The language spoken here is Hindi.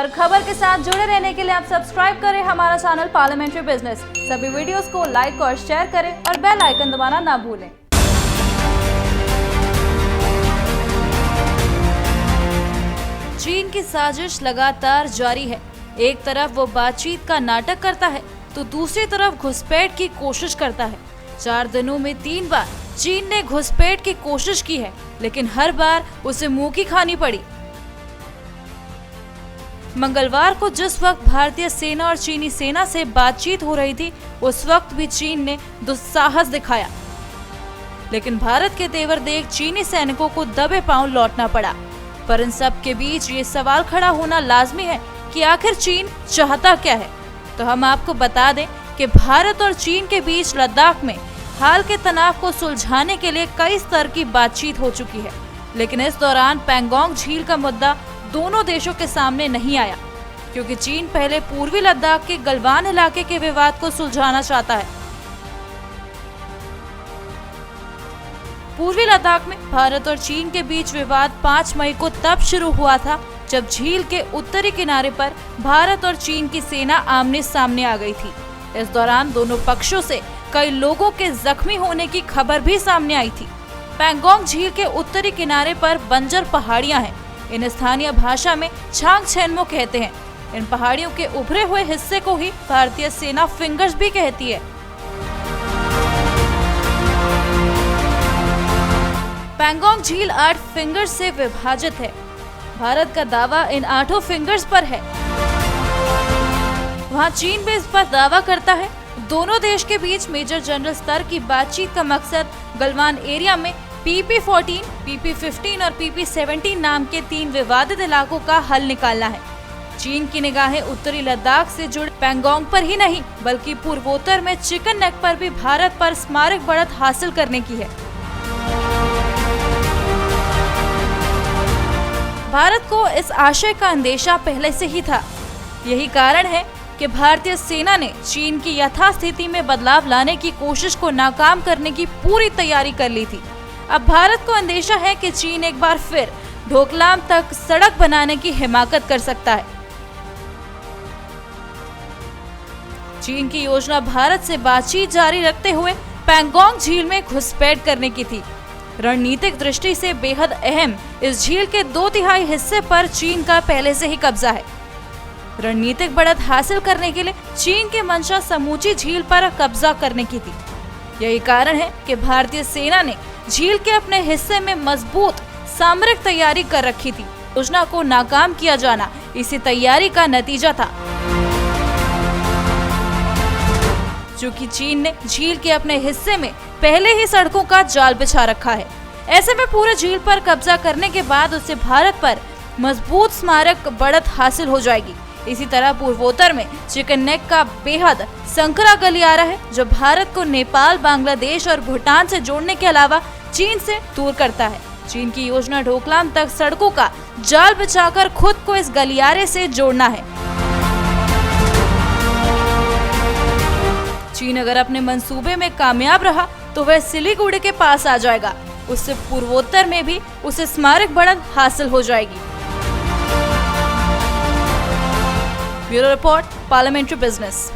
हर खबर के साथ जुड़े रहने के लिए आप सब्सक्राइब करें हमारा चैनल पार्लियामेंट्री बिजनेस। सभी वीडियोस को लाइक और शेयर करें और बेल आइकन दबाना ना भूलें। चीन की साजिश लगातार जारी है। एक तरफ वो बातचीत का नाटक करता है तो दूसरी तरफ घुसपैठ की कोशिश करता है। 4 दिनों में 3 बार चीन ने घुसपैठ की कोशिश की है, लेकिन हर बार उसे मुंह की खानी पड़ी। मंगलवार को जिस वक्त भारतीय सेना और चीनी सेना से बातचीत हो रही थी, उस वक्त भी चीन ने दुस्साहस दिखाया, लेकिन भारत के तेवर देख चीनी सैनिकों को दबे पांव लौटना पड़ा। पर इन सब के बीच ये सवाल खड़ा होना लाजमी है कि आखिर चीन चाहता क्या है। तो हम आपको बता दें कि भारत और चीन के बीच लद्दाख में हाल के तनाव को सुलझाने के लिए कई स्तर की बातचीत हो चुकी है, लेकिन इस दौरान पैंगोंग झील का मुद्दा दोनों देशों के सामने नहीं आया, क्योंकि चीन पहले पूर्वी लद्दाख के गलवान इलाके के विवाद को सुलझाना चाहता है। पूर्वी लद्दाख में भारत और चीन के बीच विवाद 5 मई को तब शुरू हुआ था जब झील के उत्तरी किनारे पर भारत और चीन की सेना आमने सामने आ गई थी। इस दौरान दोनों पक्षों से कई लोगों के जख्मी होने की खबर भी सामने आई थी। पैंगोंग झील के उत्तरी किनारे पर बंजर पहाड़ियां हैं। इन स्थानीय भाषा में छांगछेनमो कहते हैं। इन पहाड़ियों के उभरे हुए हिस्से को ही भारतीय सेना फिंगर्स भी कहती है। पैंगोंग झील 8 फिंगर्स से विभाजित है। भारत का दावा इन 8 फिंगर्स पर है। वहाँ चीन भी इस पर दावा करता है। दोनों देश के बीच मेजर जनरल स्तर की बातचीत का मकसद गलवान एरिया में PP-14, PP-15 और PP-17 नाम के 3 विवादित इलाकों का हल निकालना है। चीन की निगाहें उत्तरी लद्दाख से जुड़े पैंगोंग पर ही नहीं, बल्कि पूर्वोत्तर में चिकन नेक पर भी भारत पर स्मारक बढ़त हासिल करने की है। भारत को इस आशय का अंदेशा पहले से ही था। यही कारण है कि भारतीय सेना ने चीन की यथास्थिति में बदलाव लाने की कोशिश को नाकाम करने की पूरी तैयारी कर ली थी। अब भारत को अंदेशा है कि चीन एक बार फिर डोकलाम तक सड़क बनाने की हिमाकत कर सकता है। चीन की योजना भारत से बातचीत जारी रखते हुए पैंगोंग झील में घुसपैठ करने की थी। रणनीतिक दृष्टि से बेहद अहम इस झील के 2/3 हिस्से पर चीन का पहले से ही कब्जा है। रणनीतिक बढ़त हासिल करने के लिए चीन की मंशा समूची झील पर कब्जा करने की थी। यही कारण है कि भारतीय सेना ने झील के अपने हिस्से में मजबूत सामरिक तैयारी कर रखी थी। योजना को नाकाम किया जाना इसी तैयारी का नतीजा था। चूंकि चीन ने झील के अपने हिस्से में पहले ही सड़कों का जाल बिछा रखा है, ऐसे में पूरे झील पर कब्जा करने के बाद उसे भारत पर मजबूत स्मारक बढ़त हासिल हो जाएगी। इसी तरह पूर्वोत्तर में चिकन नेक का बेहद संकरा गलियारा है, जो भारत को नेपाल, बांग्लादेश और भूटान से जोड़ने के अलावा चीन से दूर करता है। चीन की योजना डोकलाम तक सड़कों का जाल बिछाकर खुद को इस गलियारे से जोड़ना है। चीन अगर अपने मंसूबे में कामयाब रहा तो वह सिलीगुड़ी के पास आ जाएगा। उससे पूर्वोत्तर में भी उसे स्मारक बढ़त हासिल हो जाएगी। Bureau report, parliamentary business.